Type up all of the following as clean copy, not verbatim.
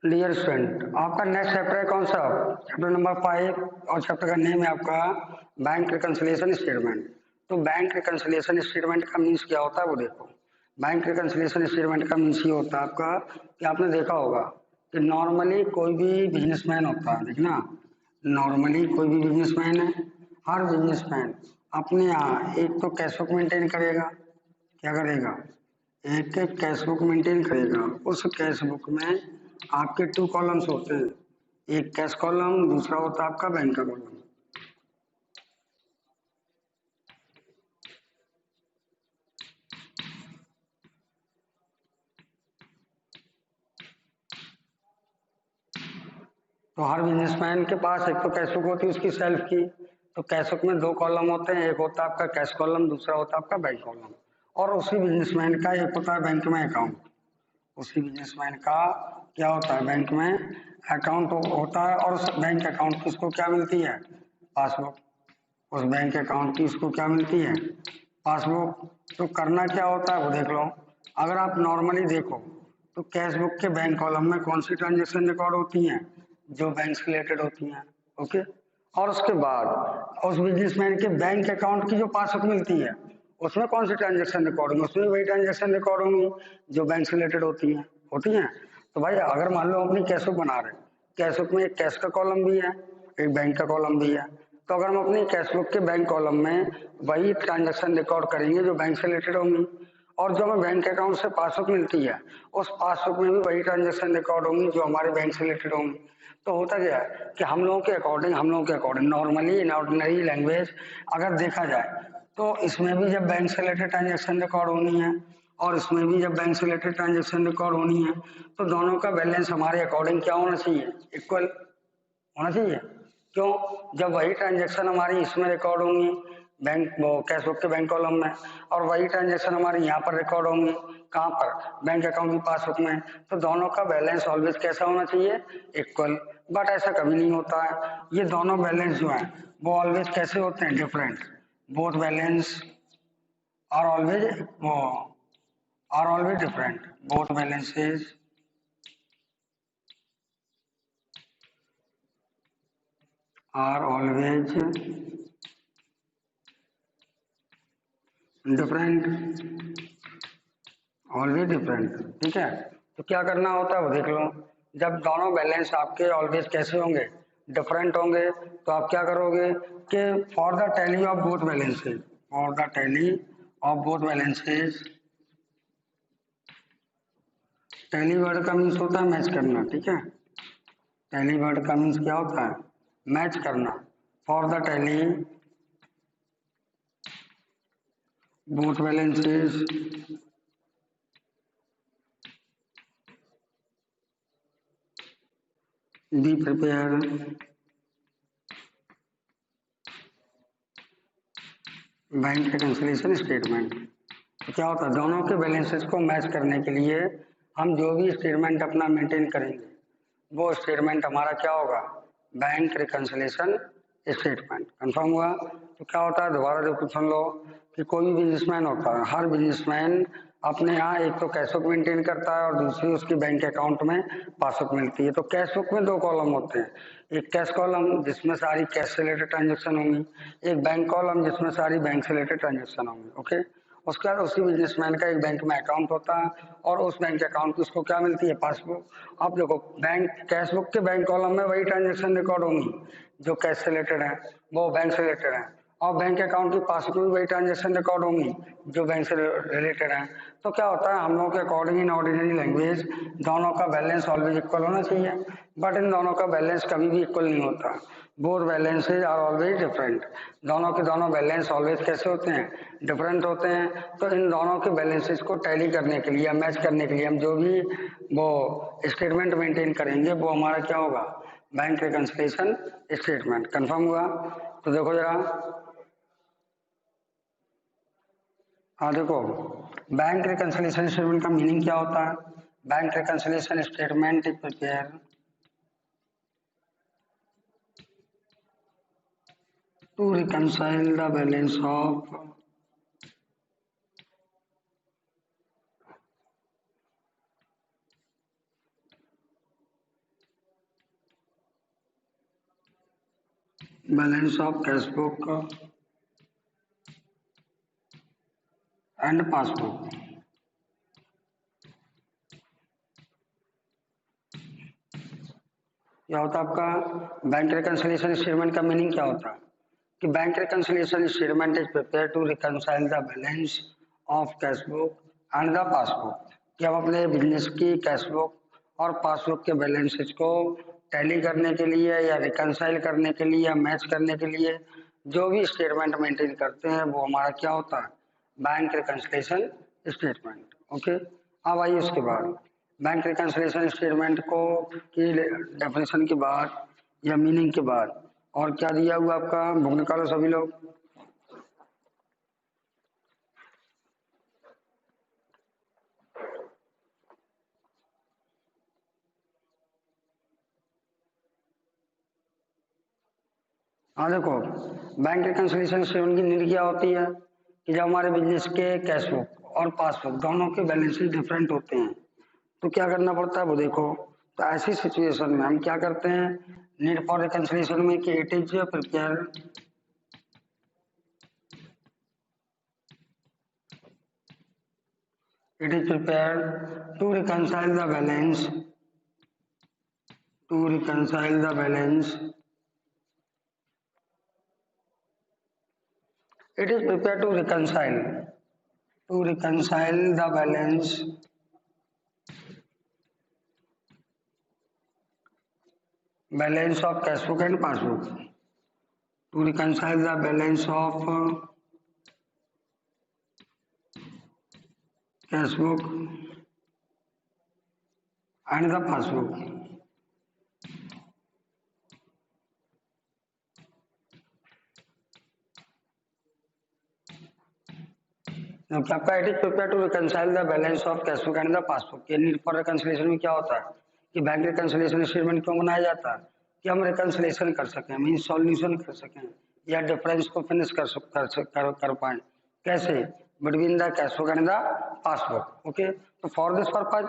Dear student, आपका next chapter है कौन सा? चैप्टर नंबर 5 और चैप्टर का नेम है आपका बैंक रिकंसिलिएशन स्टेटमेंट। तो बैंक रिकंसिलिएशन स्टेटमेंट का मीन्स क्या होता है वो देखो। बैंक रिकंसिलिएशन स्टेटमेंट का मीन्स ये होता है आपका कि आपने देखा होगा कि नॉर्मली कोई भी बिजनेसमैन होता है, देखना, नॉर्मली कोई भी बिजनेसमैन है, हर बिजनेसमैन अपने यहाँ एक तो कैश बुक मेंटेन करेगा। क्या करेगा? एक एक कैश बुक मेंटेन करेगा। उस कैश बुक में आपके 2 कॉलम्स होते हैं, एक कैश कॉलम, दूसरा होता है आपका बैंक का कॉलम। तो हर बिजनेसमैन के पास एक तो कैश बुक होती है उसकी सेल्फ की। तो कैश बुक में 2 कॉलम होते हैं, एक होता है आपका कैश कॉलम, दूसरा होता है आपका बैंक कॉलम। और उसी बिजनेसमैन का एक होता है बैंक में अकाउंट। उसी बिजनेसमैन का क्या होता है? बैंक में अकाउंट होता है। और उस बैंक अकाउंट की उसको क्या मिलती है? पासबुक। उस बैंक अकाउंट की उसको क्या मिलती है? पासबुक। तो करना क्या होता है वो देख लो। अगर आप नॉर्मली देखो तो कैश बुक के बैंक कॉलम में कौन सी ट्रांजेक्शन रिकॉर्ड होती हैं? जो बैंक से रिलेटेड होती हैं। ओके। और उसके बाद उस बिजनेसमैन के बैंक अकाउंट की जो पासबुक मिलती है उसमें कौन सी ट्रांजेक्शन रिकॉर्ड होंगी? उसमें वही ट्रांजेक्शन रिकॉर्ड होंगी जो बैंक से रिलेटेड होती हैं। तो भाई अगर मान लो अपनी कैश बुक बना रहे हैं, कैश बुक में एक कैश का कॉलम भी है, एक बैंक का कॉलम भी है। तो अगर हम अपनी कैश बुक के बैंक कॉलम में वही ट्रांजैक्शन रिकॉर्ड करेंगे जो बैंक से रिलेटेड होंगी, और जो हमें बैंक अकाउंट से पासबुक मिलती है उस पासबुक में भी वही ट्रांजैक्शन रिकॉर्ड होंगी जो हमारे बैंक से रिलेटेड होंगी। तो होता क्या है कि हम लोगों के according normally in ordinary language अगर देखा जाए तो इसमें भी जब बैंक से रिलेटेड ट्रांजैक्शन रिकॉर्ड होनी है और इसमें भी जब बैंक से रिलेटेड ट्रांजैक्शन रिकॉर्ड होनी है, तो दोनों का बैलेंस हमारे अकॉर्डिंग क्या होना चाहिए? इक्वल होना चाहिए। क्यों? जब वही ट्रांजैक्शन हमारी इसमें रिकॉर्ड होंगी, बैंक वो कैश बुक के बैंक कॉलम में, और वही ट्रांजैक्शन हमारी यहाँ पर रिकॉर्ड होंगी, कहाँ पर? बैंक अकाउंट की पासबुक में। तो दोनों का बैलेंस ऑलवेज कैसा होना चाहिए? इक्वल। बट ऐसा कभी नहीं होता है। ये दोनों बैलेंस जो है वो ऑलवेज कैसे होते हैं? Different. Both balance are always वो are always different. Both balances are always different. Always different. ठीक है। तो क्या करना होता है वो देख लो। जब दोनों बैलेंस आपके ऑलवेज कैसे होंगे? डिफरेंट होंगे। तो आप क्या करोगे कि for the tally of both balances, for the tally of both balances, tally word का मीन्स होता है मैच करना। ठीक है। टैली वर्ड का मीन्स क्या होता है? मैच करना। For the tally both balances be prepare bank reconciliation statement. तो क्या होता है? दोनों के बैलेंसेस को मैच करने के लिए हम जो भी स्टेटमेंट अपना मेंटेन करेंगे वो स्टेटमेंट हमारा क्या होगा? Bank reconciliation statement. कंफर्म हुआ? तो क्या होता है, दोबारा देखो सुन लो, कि कोई भी बिजनेसमैन होता है, हर बिजनेसमैन अपने यहाँ एक तो कैश बुक मेंटेन करता है और दूसरी उसकी बैंक अकाउंट में पासबुक मिलती है। तो कैश बुक में 2 कॉलम होते हैं, एक कैश कॉलम जिसमें सारी कैश से रिलेटेड ट्रांजेक्शन होंगी, एक बैंक कॉलम जिसमें सारी बैंक से रिलेटेड ट्रांजेक्शन होंगी। ओके। उसके बाद उसी बिजनेसमैन का एक बैंक में अकाउंट होता है और उस बैंक अकाउंट की उसको क्या मिलती है? पासबुक। अब देखो, बैंक कैश बुक के बैंक कॉलम में वही ट्रांजेक्शन रिकॉर्ड होंगी जो कैश से रिलेटेड है, वो बैंक से रिलेटेड है, और बैंक अकाउंट की पासबुक में वही ट्रांजेक्शन रिकॉर्ड होंगी जो बैंक से रिलेटेड है। तो क्या होता है, हम लोग के अकॉर्डिंग इन ऑर्डिनरी लैंग्वेज दोनों का बैलेंस ऑलवेज इक्वल होना चाहिए, बट इन दोनों का बैलेंस कभी भी इक्वल नहीं होता। Both balances are always different. दोनों के दोनों बैलेंस ऑलवेज कैसे होते हैं? डिफरेंट होते हैं। तो इन दोनों के बैलेंसेज को टैली करने के लिए, मैच करने के लिए हम जो भी वो स्टेटमेंट मेंटेन करेंगे वो हमारा क्या होगा? Bank reconciliation statement. कंफर्म हुआ? तो देखो जरा, हाँ देखो, बैंक रिकंसिलिएशन स्टेटमेंट का मीनिंग क्या होता है? Bank reconciliation statement is prepare to reconcile the balance of balance of cash book and passbook. क्या होता है आपका बैंक रिकंसिलिएशन स्टेटमेंट का मीनिंग क्या होता है कि bank reconciliation statement is prepare to reconcile the balance of cash book and the passbook, कि हम अपने बिजनेस की कैश बुक और पासबुक के बैलेंसेज को टैली करने के लिए या रिकंसाइल करने के लिए या मैच करने के लिए जो भी स्टेटमेंट मेंटेन करते हैं वो हमारा क्या होता है, बैंक रिकंसिलिएशन स्टेटमेंट। ओके, अब आइए उसके बाद बैंक रिकंसिलिएशन स्टेटमेंट को की डेफिनेशन के बाद या मीनिंग के बाद और क्या दिया हुआ आपका, बुक निकालो सभी लोग। हाँ देखो, बैंक रिकंसिलिएशन स्टेटमेंट की नीड क्या होती है कि जब हमारे बिजनेस के कैश बुक और पासबुक दोनों के बैलेंसेस डिफरेंट होते हैं तो क्या करना पड़ता है वो देखो। तो ऐसी सिचुएशन में हम क्या करते हैं, नीड फॉर रिकंसिलिएशन में कि it is prepare to reconcile the balance to reconcile the balance it is prepared to reconcile the balance of cash book and passbook, to reconcile the balance of cash book and the passbook। जबकि आपका it is prepare to reconcile the balance of cash book and the passbook, ये need for reconciliation में क्या होता है कि bank reconciliation statement क्यों बनाया जाता है कि हम रिकंसिलिएशन कर सकें, मीन सॉल्यूशन कर सकें या डिफरेंस को फिनिश कर पाए। कैसे, between the cash book and the passbook. Okay, तो for this purpose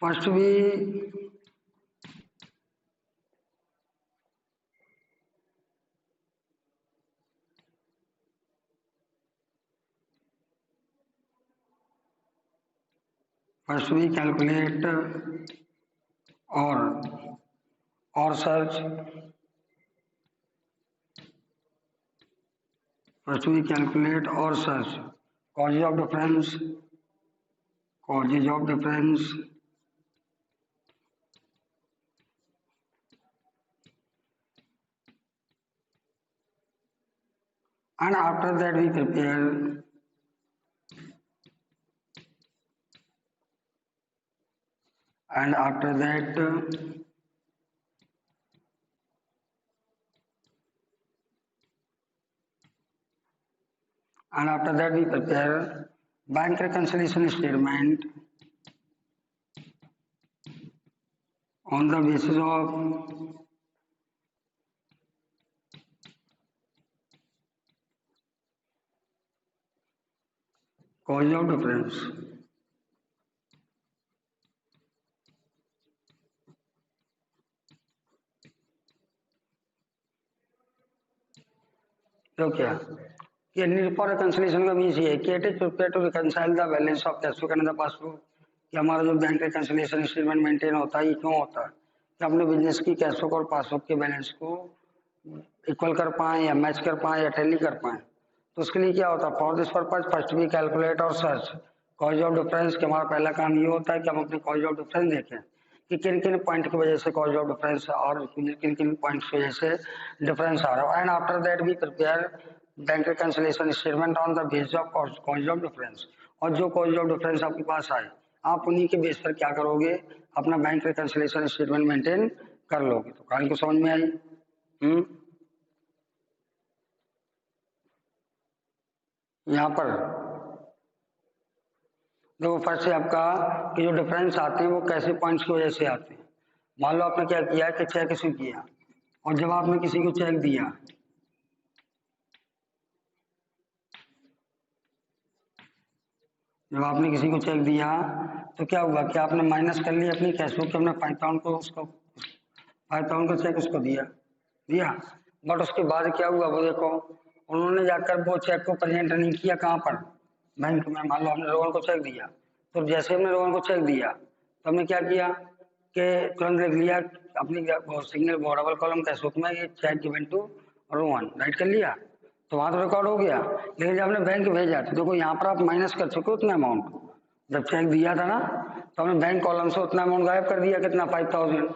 first we calculate or search causes of difference and after that we prepare and after that we prepare bank reconciliation statement on the basis of cause of difference। तो क्या कि need for reconciliation का means ये है कि it is prepare to reconcile the balance of cash book and the passbook, कि हमारा जो बैंक रिकंसिलिएशन स्टेटमेंट मेंटेन होता है ये क्यों होता है कि अपने बिजनेस की कैश बुक और पासबुक के बैलेंस को इक्वल कर पाए या मैच कर पाए या टैली कर पाए। तो उसके लिए क्या होता है, for this purpose first we calculate और सर्च कॉज ऑफ डिफरेंस, कि हमारा पहला काम ये होता है कि हम अपने कॉज ऑफ डिफरेंस देखें कि किन किन पॉइंट की वजह से कॉज ऑफ डिफरेंस और किन किन पॉइंट्स की वजह से डिफरेंस आ रहा है। And after that we prepare bank reconciliation statement on the base of cause of difference, और जो कॉज ऑफ डिफरेंस आपके पास आए आप उन्हीं के बेस पर क्या करोगे, अपना बैंक रिकंसिलिएशन स्टेटमेंट मेंटेन कर लोगे। तो कहानी को समझ में आई? यहाँ पर देखो फर्स्ट से आपका कि जो डिफरेंस आते हैं वो कैसे पॉइंट्स की वजह से आते हैं। मान लो आपने क्या किया कि चेक इशू किया और जब आपने किसी को चेक दिया जब आपने किसी को चेक दिया तो क्या हुआ कि आपने माइनस कर लिया अपनी कैश बुक, अपने 5,000 को, उसको 5,000 का चेक उसको दिया दिया बट उसके बाद क्या हुआ वो देखो, उन्होंने जाकर वो चेक को प्रेजेंट नहीं किया कहाँ पर, बैंक में। मान लो हमने रोहन को चेक दिया, तो जैसे हमने रोहन को चेक दिया तो हमने क्या किया कि तुरंत लिख लिया अपनी signal double column cash book में, ये cheque given to Rohan, write कर लिया, तो वहां तो रिकॉर्ड हो गया। लेकिन जब आपने बैंक भेजा तो देखो यहाँ पर आप माइनस कर चुके हो उतना अमाउंट, जब चेक दिया था ना तो हमने बैंक कॉलम से उतना अमाउंट गायब कर दिया, कितना 5,000।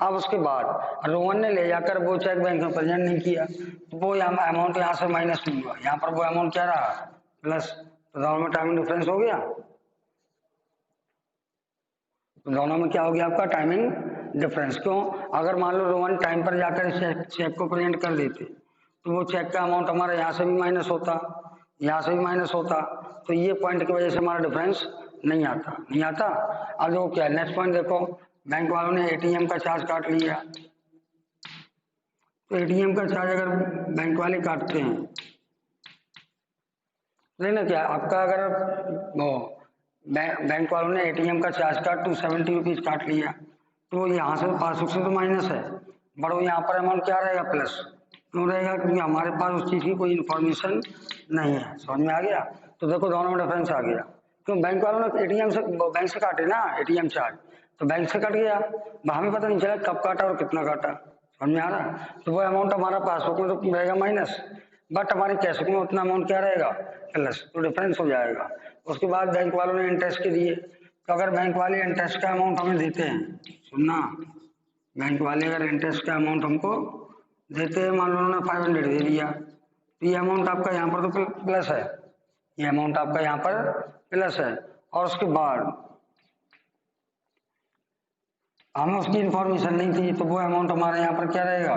अब उसके बाद रोहन ने ले जाकर वो चेक बैंक में प्रेजेंट नहीं किया, तो वो अमाउंट यहाँ से माइनस नहीं हुआ, यहाँ पर वो अमाउंट क्या रहा, प्लस। तो दोनों में टाइमिंग डिफरेंस हो गया, तो दोनों में क्या हो गया आपका टाइमिंग डिफरेंस। क्यों, अगर मान लो रोहन टाइम पर जाकर चेक को प्रेजेंट कर देते तो वो चेक का अमाउंट हमारा यहाँ से भी माइनस होता, यहाँ से भी माइनस होता, तो ये पॉइंट की वजह से हमारा डिफरेंस नहीं आता। अब देखो क्या नेक्स्ट पॉइंट देखो, बैंक वालों ने एटीएम का चार्ज काट लिया, तो एटीएम का चार्ज अगर बैंक वाले काटते हैं, लेकिन क्या आपका अगर वो बैंक वालों ने एटीएम का चार्ज काट 270 रुपीज काट लिया, तो यहाँ से पासबुक से तो माइनस है, बट वो यहाँ पर अमाउंट क्या रहेगा, प्लस। क्यों रहेगा, क्योंकि हमारे पास उस चीज की कोई इन्फॉर्मेशन नहीं है। समझ में आ गया, तो देखो दोनों में डिफरेंस आ गया। क्यों, बैंक वालों ने एटीएम से बैंक से काटे ना एटीएम चार्ज, तो बैंक से कट गया, हमें पता नहीं चला कब काटा और कितना काटा। समझ में आ रहा, तो वो अमाउंट हमारा पासबुक में तो रहेगा माइनस, बट हमारी कैश बुक में उतना अमाउंट क्या रहेगा, प्लस, तो डिफरेंस हो जाएगा। उसके बाद बैंक वालों ने इंटरेस्ट के दिए, तो अगर बैंक वाले इंटरेस्ट का अमाउंट हमें देते हैं, सुनना, बैंक वाले अगर इंटरेस्ट का अमाउंट हमको देते हैं, मान लो उन्होंने 500 दे दिया, तो ये अमाउंट आपका यहाँ पर तो प्लस है, ये अमाउंट आपका यहाँ पर प्लस है। और उसके बाद हमें उसकी इंफॉर्मेशन नहीं थी, तो वो अमाउंट हमारे यहाँ पर क्या रहेगा,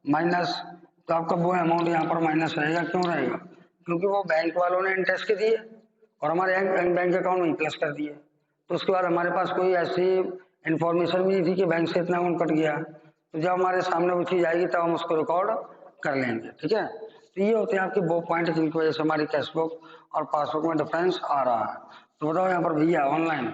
माइनस। तो आपका वो अमाउंट यहाँ पर माइनस रहेगा, क्यों रहेगा, क्योंकि वो बैंक वालों ने इंटरेस्ट के दिए और हमारे बैंक अकाउंट में प्लस कर दिए। तो उसके बाद हमारे पास कोई ऐसी इंफॉर्मेशन भी नहीं थी कि बैंक से इतना अमाउंट कट गया, तो जब हमारे सामने वो चीज आएगी तब हम उसको रिकॉर्ड कर लेंगे। ठीक है, तो ये होते हैं आपके वो पॉइंट जिनकी वजह से हमारी कैश बुक और पासबुक में डिफरेंस आ रहा है। तो बताओ यहाँ पर भैया ऑनलाइन